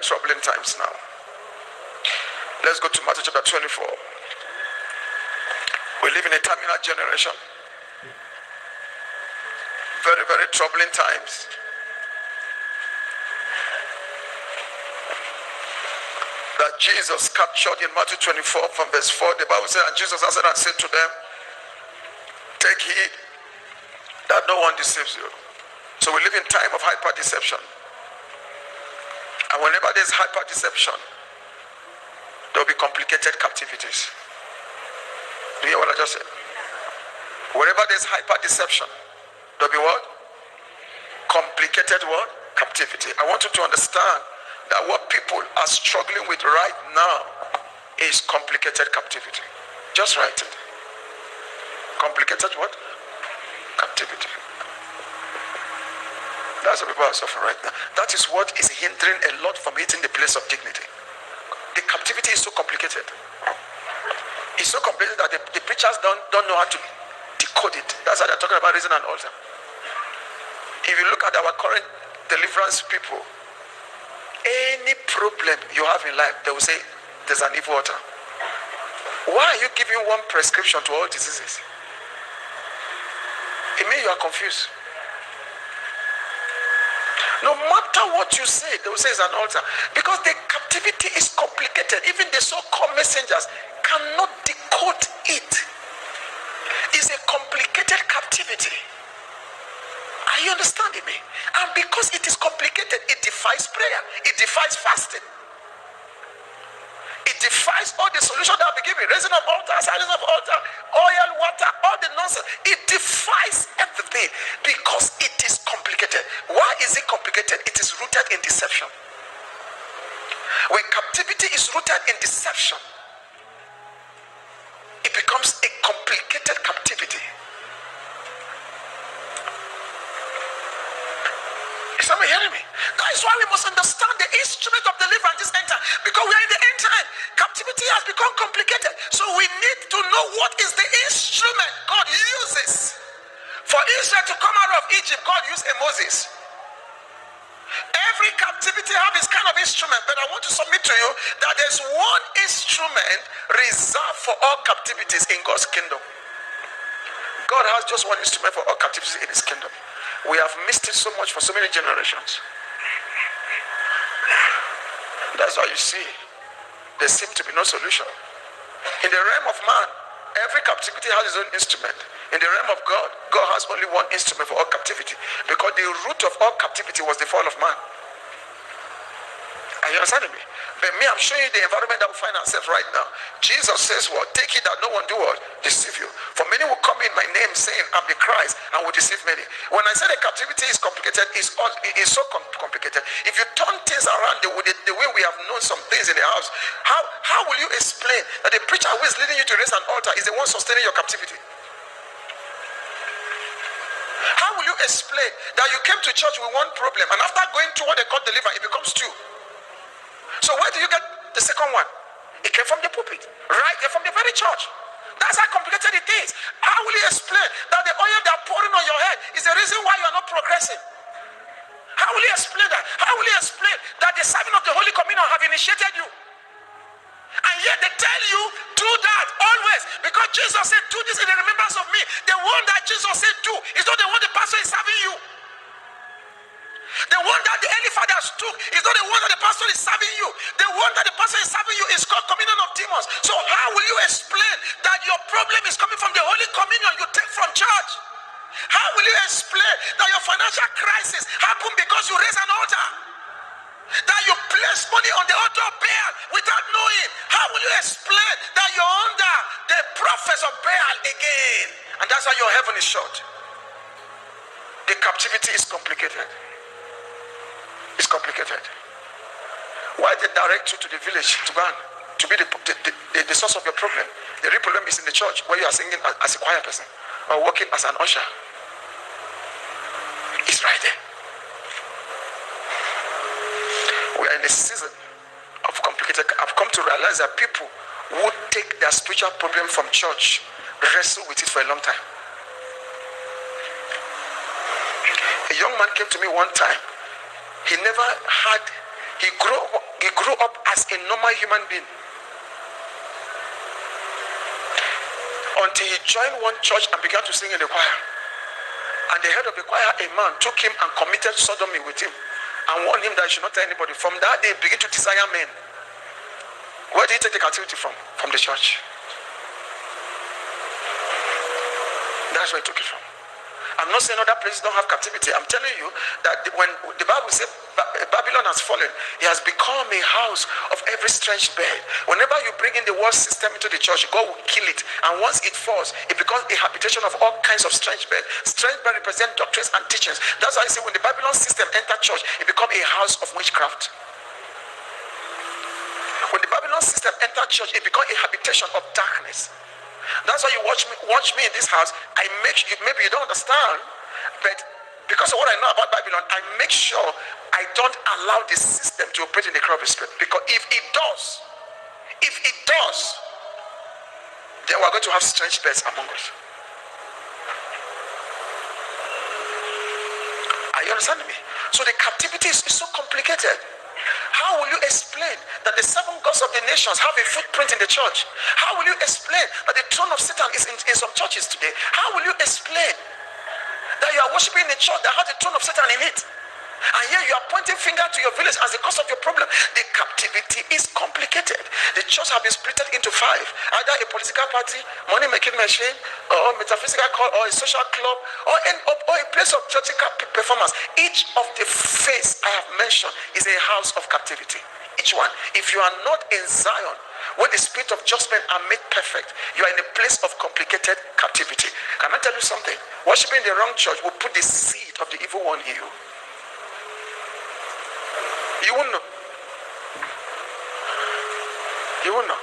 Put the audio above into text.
troubling times now. Let's go to Matthew chapter 24. We live in a terminal generation. Very, very troubling times. That Jesus captured in Matthew 24 from verse 4. The Bible says, and Jesus answered and said to them, take heed that no one deceives you. So we live in time of hyper deception. And whenever there's hyper deception, there will be complicated captivities. Do you hear what I just said? Wherever there's hyper deception, there will be what? Complicated what? Captivity. I want you to understand that what people are struggling with right now is complicated captivity. Just write it. Complicated what? Captivity. That's what people are suffering right now. That is what is hindering a lot from hitting the place of dignity. The captivity is so complicated. It's so complicated that the preachers don't know how to decode it. That's why they're talking about raising an altar. If you look at our current deliverance people, any problem you have in life, they will say there's an evil altar. Why are you giving one prescription to all diseases? It means you are confused. No matter what you say, they will say it's an altar. Because the captivity is complicated. Even the so-called messengers cannot decode it. It's a complicated captivity. Are you understanding me? And because it is complicated, it defies prayer. It defies fasting. It defies all the solutions that will be given. Raising of altar, silence of altar, oil, water, all the nonsense. It defies everything because it is complicated. Why is it complicated? It is rooted in deception. When captivity is rooted in deception, it becomes a complicated captivity. Is somebody hearing me? That is why we must understand the instrument of deliverance this end time. Because we are in the end time. Captivity has become complicated. So we need to know what is the instrument God uses. For Israel to come out of Egypt, God used a Moses. Every captivity has its kind of instrument, but I want to submit to you that there's one instrument reserved for all captivities in God's kingdom. God has just one instrument for all captivities in his kingdom. We have missed it so much for so many generations. That's why you see there seems to be no solution. In the realm of man, every captivity has its own instrument. In the realm of God, God has only one instrument for all captivity. Because the root of all captivity was the fall of man. Are you understanding me? But me, I'm showing you the environment that we find ourselves right now. Jesus says what? Take it that no one do what? Deceive you. For many will come in my name saying, I'm the Christ, and will deceive many. When I say the captivity is complicated, it's so complicated. If you turn things around the way we have known some things in the house, how will you explain that the preacher who is leading you to raise an altar is the one sustaining your captivity? How will you explain that you came to church with one problem, and after going through what they call deliverance, it becomes two? So where do you get the second one? It came from the pulpit, right there from the very church. That's how complicated it is. How will you explain that the oil they're pouring on your head is the reason why you are not progressing? How will you explain that? How will you explain that the serving of the Holy Communion have initiated you? And yet they tell you, do that always. Because Jesus said, do this in the remembrance of me. The one that Jesus said do is not the one the pastor is serving you. The one that the early fathers took is not the one that the pastor is serving you. The one that the pastor is serving you is called communion of demons. So how will you explain that your problem is coming from the Holy Communion you take from church? How will you explain that your financial crisis happened because you raise an altar? That you place money on the altar of Baal without knowing? How will you explain that you're under the prophets of Baal again? And that's why your heaven is short. The captivity is complicated. It's complicated. Why they direct you to the village to go to be the source of your problem? The real problem is in the church where you are singing as a choir person or working as an usher. It's right there. We are in a season of complicated. I've come to realize that people who take their spiritual problem from church wrestle with it for a long time. A young man came to me one time. He grew up grew up as a normal human being until he joined one church and began to sing in the choir. And the head of the choir, a man, took him and committed sodomy with him and warned him that he should not tell anybody. From that day, he began to desire men. Where did he take the captivity from? From the church. That's where he took it from. I'm not saying other places don't have captivity. I'm telling you that when the Bible says Babylon has fallen, it has become a house of every strange bird. Whenever you bring in the world system into the church, God will kill it. And once it falls, it becomes a habitation of all kinds of strange birds. Strange birds represent doctrines and teachings. That's why I say when the Babylon system entered church, it becomes a house of witchcraft. When the Babylon system entered church, it becomes a habitation of darkness. That's why you watch me in this house. I make sure, maybe you don't understand, but because of what I know about Babylon, I make sure I don't allow the system to operate in the crowd of the spirit. Because if it does, then we're going to have strange birds among us. Are you understanding me? So the captivity is so complicated. How will you explain that the 7 gods of the nations have a footprint in the church? How will you explain that the throne of Satan is in some churches today? How will you explain that you are worshiping in a church that has the throne of Satan in it? And here you are pointing finger to your village as the cause of your problem. The captivity is complicated. The church has been split into 5. Either a political party, money-making machine, or metaphysical cult, or a social club, or a place of theatrical performance. Each of the faiths I have mentioned is a house of captivity. Each one. If you are not in Zion, when the spirit of judgment are made perfect, you are in a place of complicated captivity. Can I tell you something? Worshipping the wrong church will put the seed of the evil one in you. You won't know. You won't know.